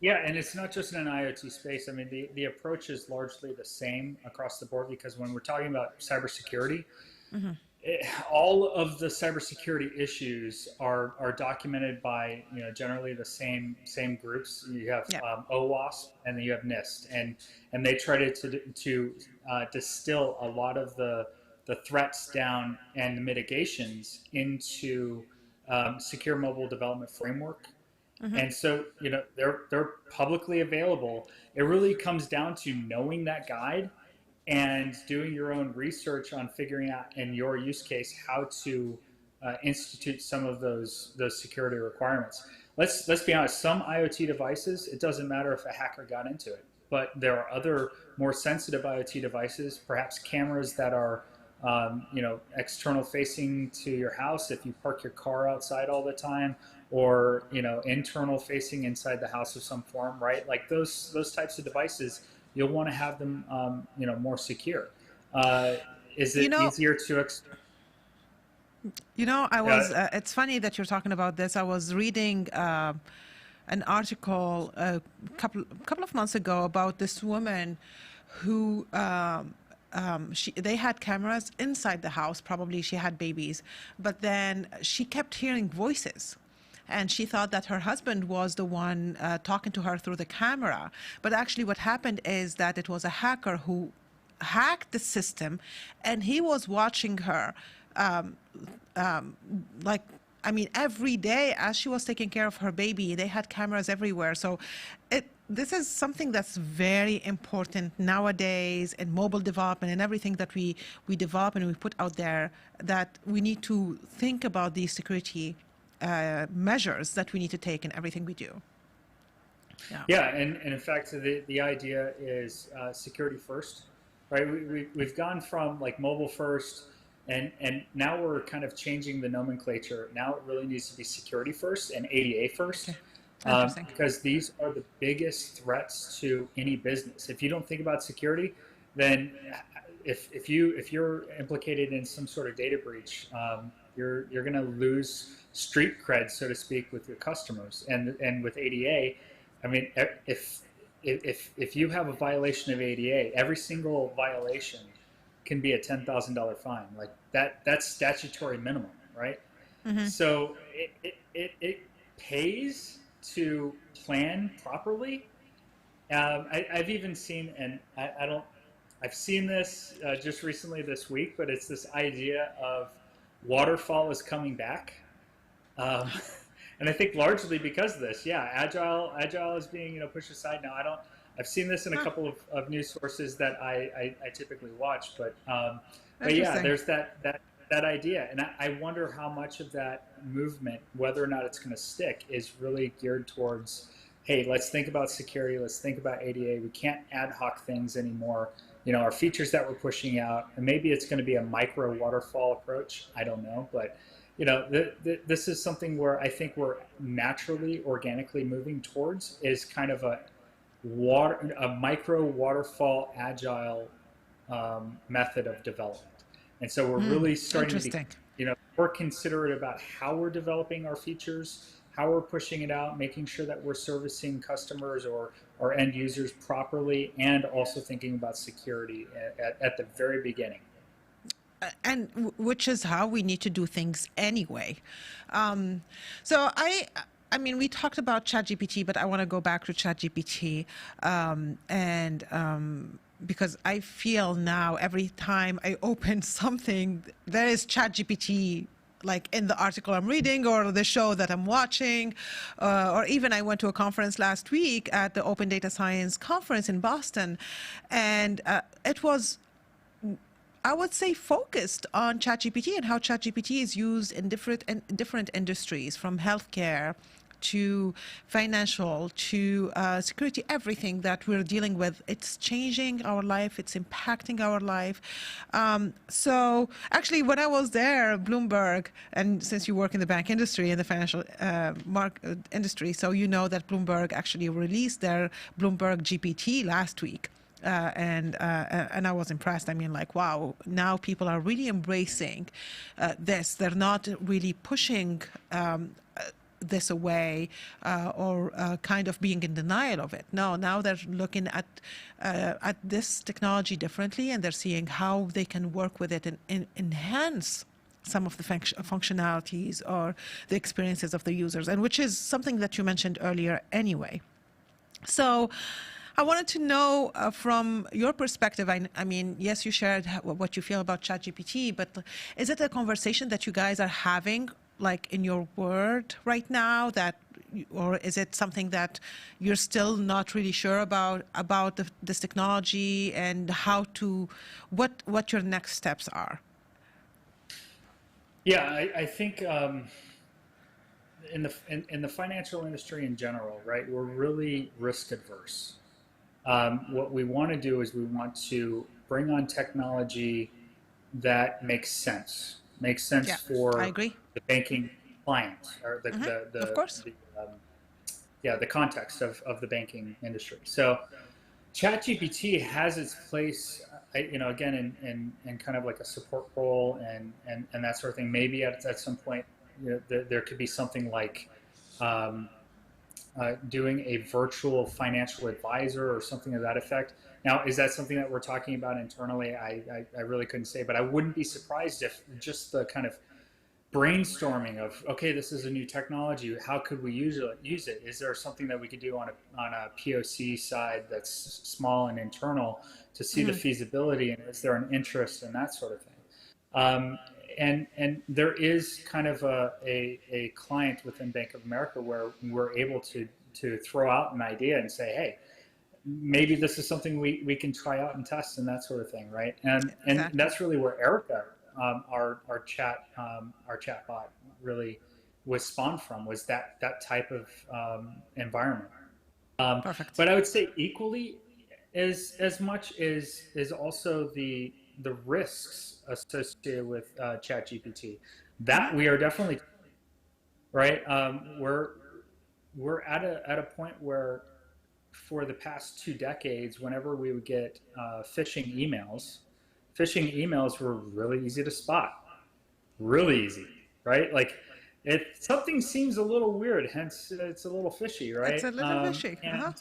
Yeah, and it's not just in an IoT space. I mean, the approach is largely the same across the board because when we're talking about cybersecurity, Mm-hmm. all of the cybersecurity issues are documented by generally the same groups. You have Yeah. OWASP and then you have NIST, and they try to distill a lot of the threats down and the mitigations into secure mobile development framework. Mm-hmm. And so, they're publicly available. It really comes down to knowing that guide and doing your own research on figuring out in your use case how to institute some of those security requirements. Let's be honest. Some IoT devices, it doesn't matter if a hacker got into it, but there are other more sensitive IoT devices, perhaps cameras that are external facing to your house if you park your car outside all the time, or internal facing inside the house of some form, right? Like those types of devices, you'll want to have them more secure. Uh, is You it know, easier to uh, it's funny that you're talking about this. I was reading an article couple of months ago about this woman who they had cameras inside the house. Probably she had babies, but then she kept hearing voices. And she thought that her husband was the one talking to her through the camera. But actually, what happened is that it was a hacker who hacked the system, and he was watching her um, like, I mean, every day as she was taking care of her baby. They had cameras everywhere. So this is something that's very important nowadays in mobile development and everything that we develop and we put out there, that we need to think about these security measures that we need to take in everything we do. Yeah. Yeah, and in fact, the idea is security first, right? We've gone from like mobile first, and now we're kind of changing the nomenclature. Now it really needs to be security first and ADA first, Okay. Interesting. because these are the biggest threats to any business. If you don't think about security, then if you're implicated in some sort of data breach, you're going to lose street cred, so to speak, with your customers. And with ADA, I mean, if you have a violation of ADA, every single violation can be a $10,000 fine. Like that's statutory minimum, right? Mm-hmm. So it pays to plan properly. I've even seen, and I don't, I've seen this just recently this week, but it's this idea of waterfall is coming back. And I think largely because of this, yeah, agile is being pushed aside now. I've seen this in a Huh, couple of news sources that I typically watch, but yeah, interesting. there's that idea, and I wonder how much of that movement, whether or not it's going to stick, is really geared towards, hey, let's think about security, let's think about ADA. We can't ad hoc things anymore. Our features that we're pushing out, and maybe it's going to be a micro waterfall approach. I don't know, but this is something where I think we're naturally, organically moving towards is kind of a micro waterfall agile method of development. And so we're really starting to be, Interesting. more considerate about how we're developing our features, how we're pushing it out, making sure that we're servicing customers or end users properly, and also thinking about security at the very beginning. And which is how we need to do things anyway. Um, so I mean, we talked about ChatGPT, but I want to go back to ChatGPT, and because I feel now every time I open something, there is ChatGPT like in the article I'm reading or the show that I'm watching, or even I went to a conference last week at the Open Data Science Conference in Boston, and it was, I would say, focused on ChatGPT and how ChatGPT is used in different industries, from healthcare to financial to security. Everything that we're dealing with, it's changing our life, it's impacting our life. So actually, when I was there, Bloomberg, and since you work in the bank industry and the financial industry, so you know that Bloomberg actually released their Bloomberg GPT last week. And I was impressed. I mean, like, wow, now people are really embracing this. They're not really pushing this away or kind of being in denial of it. No, now they're looking at this technology differently, and they're seeing how they can work with it and enhance some of the functionalities or the experiences of the users, and which is something that you mentioned earlier anyway. So I wanted to know from your perspective, I mean, yes, you shared what you feel about ChatGPT, but is it a conversation that you guys are having like in your word right now, that, or is it something that you're still not really sure about this technology and how to, what your next steps are? Yeah, I think in the financial industry in general, right, we're really risk adverse. What we want to do is we want to bring on technology that makes sense Yeah, I for agree. the banking client or Of course. the context of the banking industry. So ChatGPT has its place, again, in kind of like a support role and that sort of thing. Maybe at some point, there could be something like um, doing a virtual financial advisor or something of that effect. Now, is that something that we're talking about internally? I really couldn't say, but I wouldn't be surprised if just the kind of brainstorming of, okay, this is a new technology, how could we use it? Is there something that we could do on a POC side that's small and internal to see the feasibility, and is there an interest in that sort of thing? Um, and there is kind of a client within Bank of America where we're able to throw out an idea and say, hey, maybe this is something we can try out and test and that sort of thing, right? And Exactly. that's really where Erica, our chat bot, really was spawned from, was that type of environment. Um, Perfect. but I would say equally as much is also the risks associated with ChatGPT. That we are definitely right. We're at a point where for the past 2 decades, whenever we would get phishing emails were really easy to spot, really easy, right? Like, something seems a little weird, hence it's a little fishy, It's right? a little fishy. Uh-huh.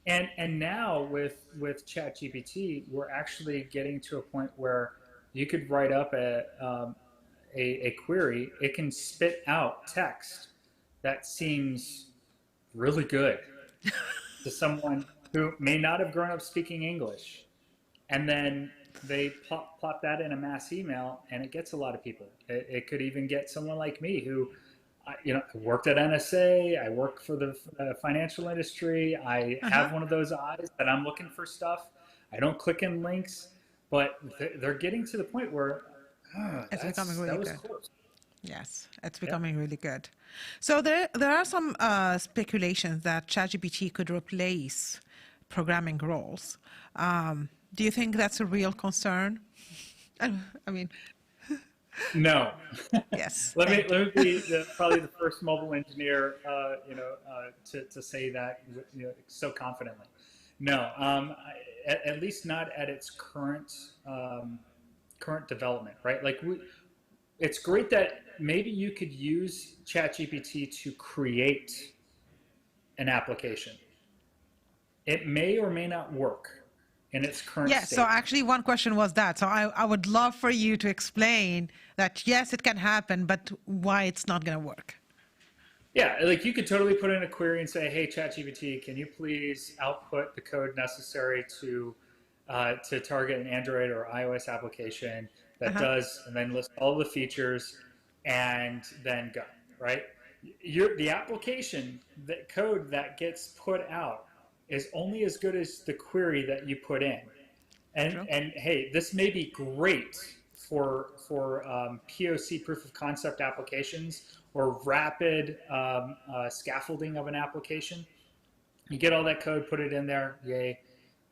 And now with ChatGPT, we're actually getting to a point where you could write up a query, it can spit out text that seems really good to someone who may not have grown up speaking English, and then they plop that in a mass email, and it gets a lot of people. It could even get someone like me who I worked at NSA. I work for the financial industry. I Uh-huh. have one of those eyes that I'm looking for stuff. I don't click in links, but they're getting to the point where It's becoming that really was good. close. Yes, it's Yeah. becoming really good. So there are some speculations that ChatGPT could replace programming roles. Do you think that's a real concern? I mean, No. yes, Let thank you. me be probably the first mobile engineer, to say that, so confidently. No, at least not at its current development, right? Like it's great that maybe you could use ChatGPT to create an application. It may or may not work in its current Yes, so state. actually one question was that. So I would love for you to explain that, yes, it can happen, but why it's not going to work. Yeah, like you could totally put in a query and say, "Hey, ChatGPT, can you please output the code necessary to target an Android or iOS application that Uh-huh. does," and then list all the features, and then go, right? The application, the code that gets put out is only as good as the query that you put in. True. And hey, this may be great for POC, proof of concept applications, or rapid scaffolding of an application. You get all that code, put it in there, yay.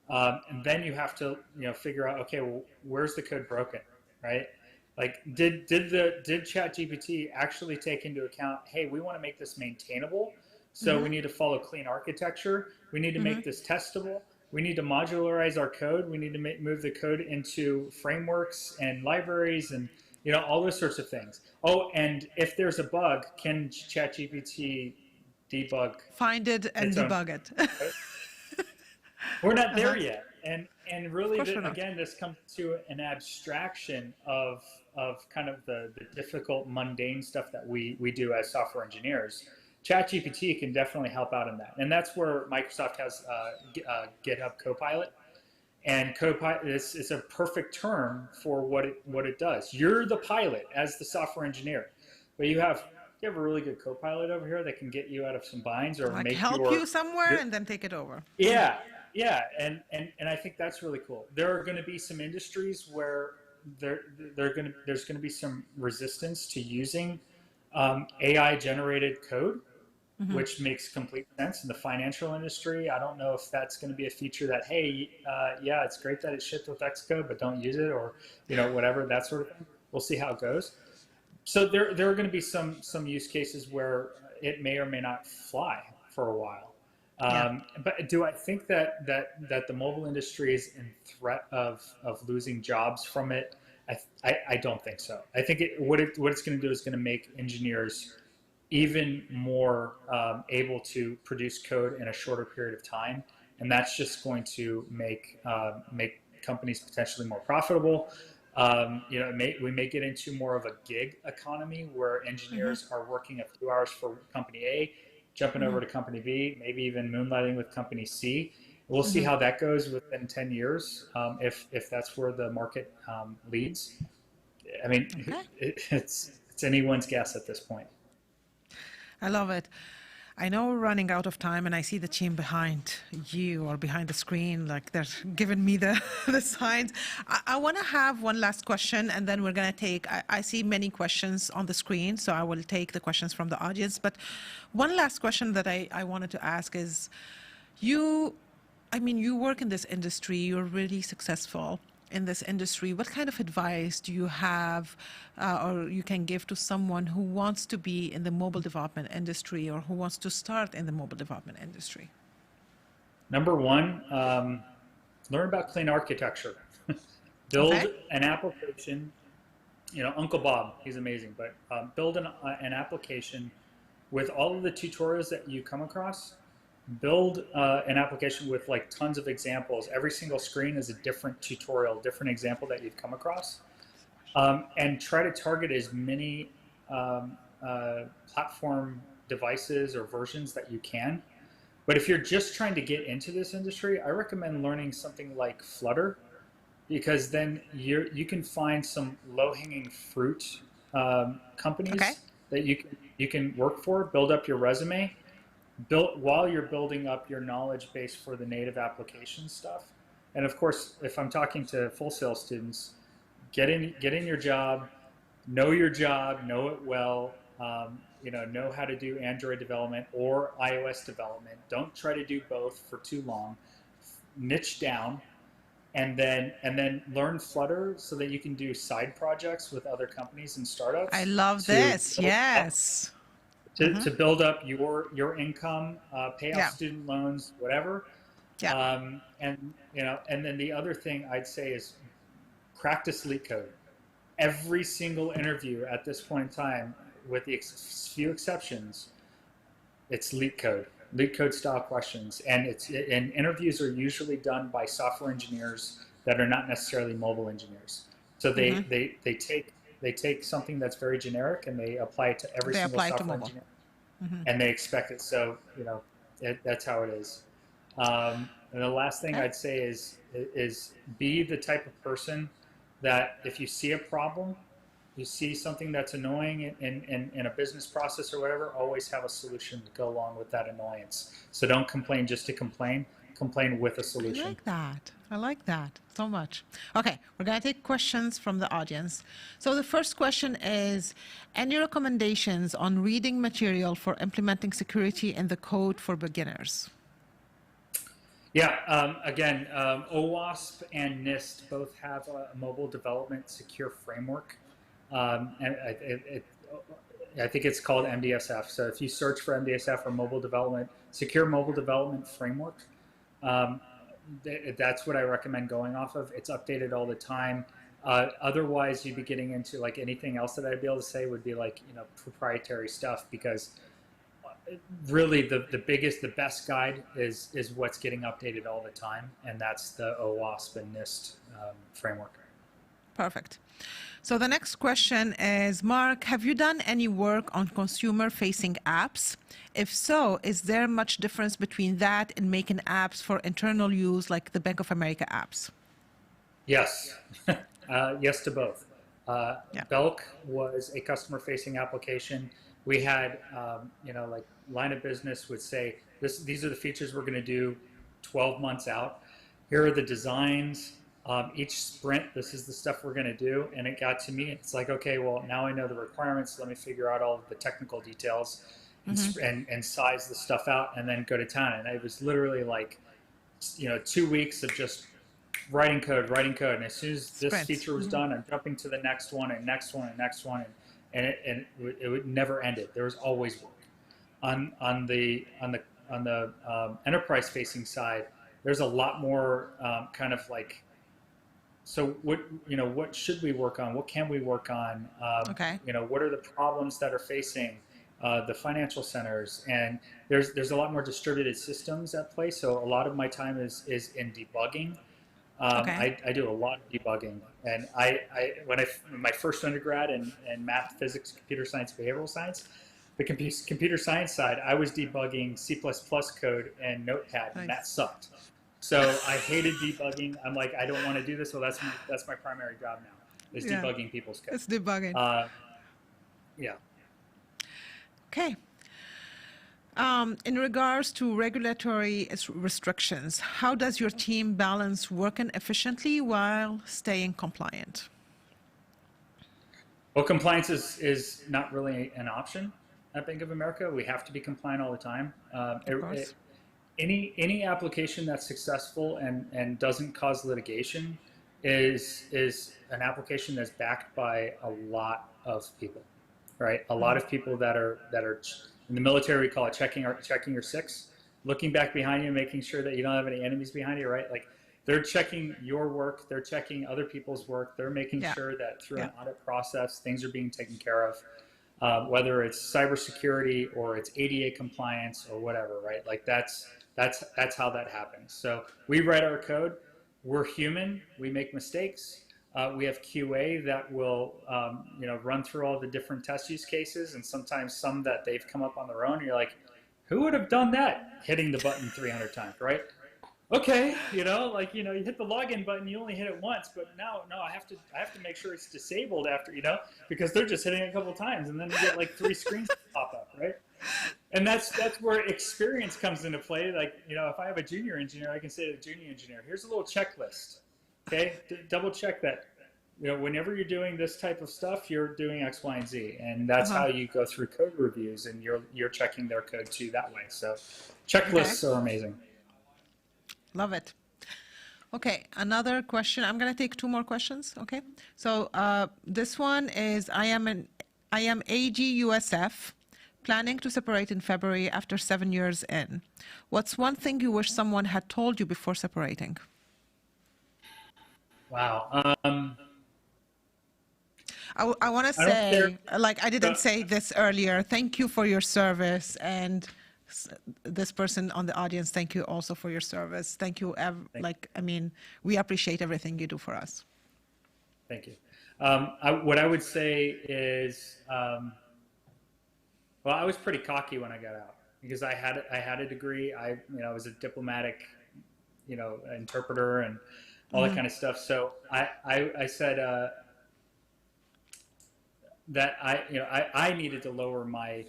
And then you have to figure out, okay, well, where's the code broken, right? Like, did ChatGPT actually take into account, hey, we want to make this maintainable, so we Mm-hmm. need to follow clean architecture. We need to Mm-hmm. make this testable. We need to modularize our code. We need to move the code into frameworks and libraries, and all those sorts of things. Oh, and if there's a bug, can ChatGPT debug Find it and its own? debug it. Right? We're not there Uh-huh. yet, and Of really, course we're not. again, this comes to an abstraction of kind of the difficult, mundane stuff that we do as software engineers. ChatGPT can definitely help out in that, and that's where Microsoft has GitHub Copilot. And Copilot is a perfect term for what it does. You're the pilot as the software engineer, but you have a really good Copilot over here that can get you out of some binds or Like make help you your somewhere and then take it over. yeah, yeah, and I think that's really cool. There are going to be some industries where there's going to be some resistance to using AI generated code, which makes complete sense in the financial industry. I don't know if that's going to be a feature that, hey, yeah, it's great that it's shipped with Xcode, but don't use it, or whatever, that sort of thing. We'll see how it goes. So there are going to be some use cases where it may or may not fly for a while. Yeah. But do I think that the mobile industry is in threat of losing jobs from it? I don't think so. I think what it's going to do is going to make engineers even more able to produce code in a shorter period of time, and that's just going to make companies potentially more profitable. We may get into more of a gig economy where engineers are working a few hours for company A, jumping over to company B, maybe even moonlighting with company C. We'll see how that goes within 10 years, if that's where the market leads. I mean, Okay. it's anyone's guess at this point. I love it. I know we're running out of time, and I see the team behind you or behind the screen, like they're giving me the, the signs. I want to have one last question, and then we're going to take, I see many questions on the screen, so I will take the questions from the audience. But one last question that I wanted to ask is, you, I mean, you work in this industry, you're really successful in this industry. What kind of advice do you have or you can give to someone who wants to be in the mobile development industry or who wants to start in the mobile development industry? Number one, learn about clean architecture. Build Okay. an application. Uncle Bob, he's amazing, but build an application with all of the tutorials that you come across. Build an application with like tons of examples. Every single screen is a different tutorial, different example that you've come across, and try to target as many platform devices or versions that you can. But if you're just trying to get into this industry, I recommend learning something like Flutter, because then you can find some low-hanging fruit Okay. companies that you can work for, build up your resume, build while you're building up your knowledge base for the native application stuff. And of course, if I'm talking to full sail students, get in your job, know it well. Know how to do Android development or iOS development. Don't try to do both for too long. Niche down, and then learn Flutter so that you can do side projects with other companies and I startups love to this. build up Yes. to build up your income, pay off Yeah. student loans, whatever. Yeah. And then the other thing I'd say is practice leak code. Every single interview at this point in time, with the few exceptions, it's leak code style questions, and interviews are usually done by software engineers that are not necessarily mobile engineers. So Hmm. they take something that's very generic and they apply it to every They single apply to software mobile. engineer, Hmm. and they expect it. So that's how it is. And the last thing Okay. I'd say is be the type of person that if you see a problem, you see something that's annoying in a business process or whatever, always have a solution to go along with that annoyance. So don't complain just to complain, complain with a I solution. like that. I like that so much. Okay, we're going to take questions from the audience. So the first question is, any recommendations on reading material for implementing security in the code for beginners? Yeah, again, OWASP and NIST both have a mobile development secure framework. And I think it's called MDSF. So if you search for MDSF or mobile development, secure mobile development framework, um, that's what I recommend going off of. It's updated all the time. Otherwise, you'd be getting into like anything else that I'd be able to say would be like, proprietary stuff, because really the best guide is what's getting updated all the time, and that's the OWASP and NIST framework. Perfect. So the next question is, Mark, have you done any work on consumer-facing apps? If so, is there much difference between that and making apps for internal use like the Bank of America apps? Yes, yes to both. Yeah. Belk was a customer-facing application. We had, like line of business would say, these are the features we're going to do 12 months out. Here are the designs. Each sprint, this is the stuff we're going to do. And it got to me, it's like, okay, well, now I know the requirements. Let me figure out all of the technical details and size the stuff out and then go to town. And it was literally like, 2 weeks of just writing code. And as soon as this Sprints. feature was done, I'm jumping to the next one and next one and next one. And it would never ended. There was always work. On the enterprise facing side, there's a lot more kind of like, so what should we work on? What can we work on? Okay. What are the problems that are facing the financial centers? And there's a lot more distributed systems at play. So a lot of my time is in debugging. Okay. I do a lot of debugging, and when my first undergrad in math, physics, computer science, behavioral science, the computer science side, I was debugging C++ code and Notepad, and that sucked. So I hated debugging. I'm like, I don't want to do this. So that's my primary job now, is debugging people's code. It's debugging. Yeah. Okay. In regards to regulatory restrictions, how does your team balance working efficiently while staying compliant? Well, compliance is not really an option at Bank of America. We have to be compliant all the time. Any application that's successful and doesn't cause litigation is an application that's backed by a lot of people, right? A lot of people that are in the military, we call it checking your six, looking back behind you, making sure that you don't have any enemies behind you, right? Like they're checking your work, they're checking other people's work, they're making sure that through an audit process, things are being taken care of, whether it's cybersecurity or it's ADA compliance or whatever, right? Like that's how that happens. So we write our code. We're human. We make mistakes. We have QA that will, run through all the different test use cases, and sometimes some that they've come up on their own. You're like, who would have done that? Hitting the button 300 times, right? okay, like, you hit the login button, you only hit it once, but now, no, I have to make sure it's disabled after, because they're just hitting it a couple of times, and then you get like three screens pop up, right? And that's where experience comes into play. Like, if I have a junior engineer, I can say to the junior engineer, here's a little checklist. Okay, double check that. Whenever you're doing this type of stuff, you're doing X, Y, and Z, and that's Uh-huh. how you go through code reviews, and you're checking their code too that way. So, Okay. checklists are amazing. Love it. Okay, another question. I'm going to take two more questions. Okay. So this one is I am AGUSF, planning to separate in February after 7 years in. What's one thing you wish someone had told you before separating? Wow. I want to I don't care. say, like I didn't But say this earlier, thank you for your service. And this person on the audience, thank you also for your service. Thank you. I mean, we appreciate everything you do for us. thank you. What I would say is, well, I was pretty cocky when I got out because I had a degree. I was a diplomatic, interpreter and all that kind of stuff. So I said that I needed to lower my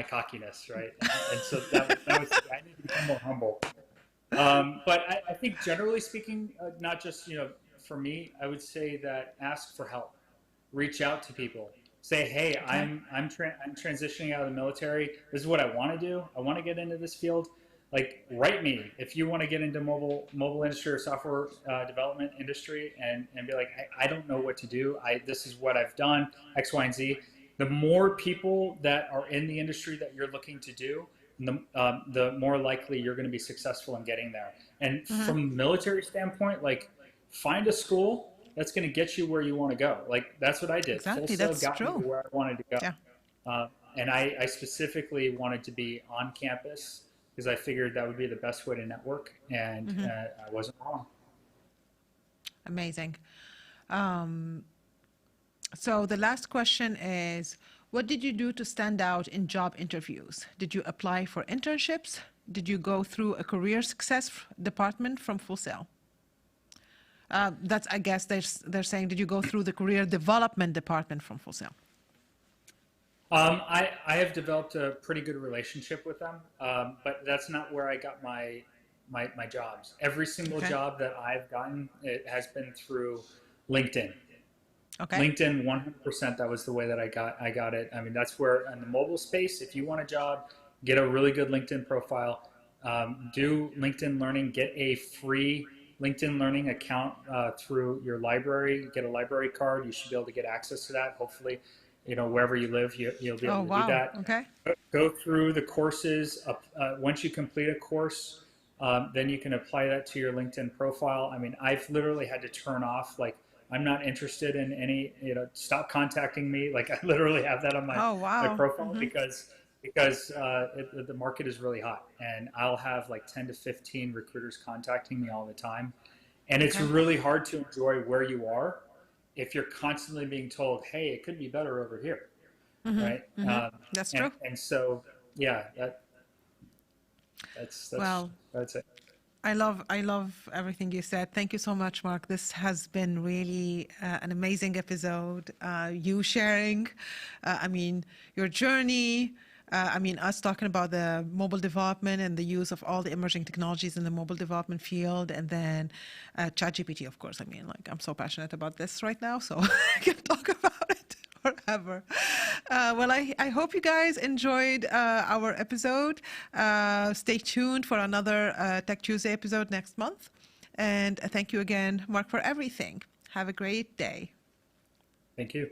cockiness, right? And so that was I need to become more humble. But I think generally speaking, not just for me, I would say that ask for help, reach out to people, say, hey, Okay. I'm transitioning out of the military. This is what I want to do. I want to get into this field. Like, write me if you want to get into mobile industry or software development industry, and be like, I don't know what to do. This is what I've done, X, Y, and Z. The more people that are in the industry that you're looking to do, the more likely you're going to be successful in getting there. And from a military standpoint, like, find a school that's going to get you where you want to go. Like, that's what I did. Full Exactly. Sail That's got me to true. where I wanted to go. Yeah. And I specifically wanted to be on campus because I figured that would be the best way to network, and I wasn't wrong. Amazing. Um, so the last question is, what did you do to stand out in job interviews? Did you apply for internships? Did you go through a career success department from Full Sail? That's, I guess they're saying, did you go through the career development department from Full Sail? I have developed a pretty good relationship with them, but that's not where I got my jobs. Every single Okay. job that I've gotten, it has been through LinkedIn. Okay. LinkedIn, 100%. That was the way that I got it. I mean, that's where in the mobile space, if you want a job, get a really good LinkedIn profile, do LinkedIn Learning, get a free LinkedIn Learning account through your library. Get a library card. You should be able to get access to that. Hopefully, wherever you live, you'll be Oh, able to do wow. that. Okay. Go through the courses. Once you complete a course, then you can apply that to your LinkedIn profile. I mean, I've literally had to turn off, like, I'm not interested in any, stop contacting me. Like, I literally have that on Oh, my wow. profile because the market is really hot, and I'll have like 10 to 15 recruiters contacting me all the time. And it's Okay. really hard to enjoy where you are if you're constantly being told, hey, it could be better over here, right? That's And true. and so, yeah, that's Well, that's it. I love everything you said. Thank you so much, Mark. This has been really an amazing episode. You sharing, I mean, your journey. I mean, us talking about the mobile development and the use of all the emerging technologies in the mobile development field, and then ChatGPT, of course. I mean, like, I'm so passionate about this right now, so I can talk about it forever. Well, I hope you guys enjoyed our episode. Stay tuned for another Tech Tuesday episode next month. And thank you again, Mark, for everything. Have a great day. Thank you.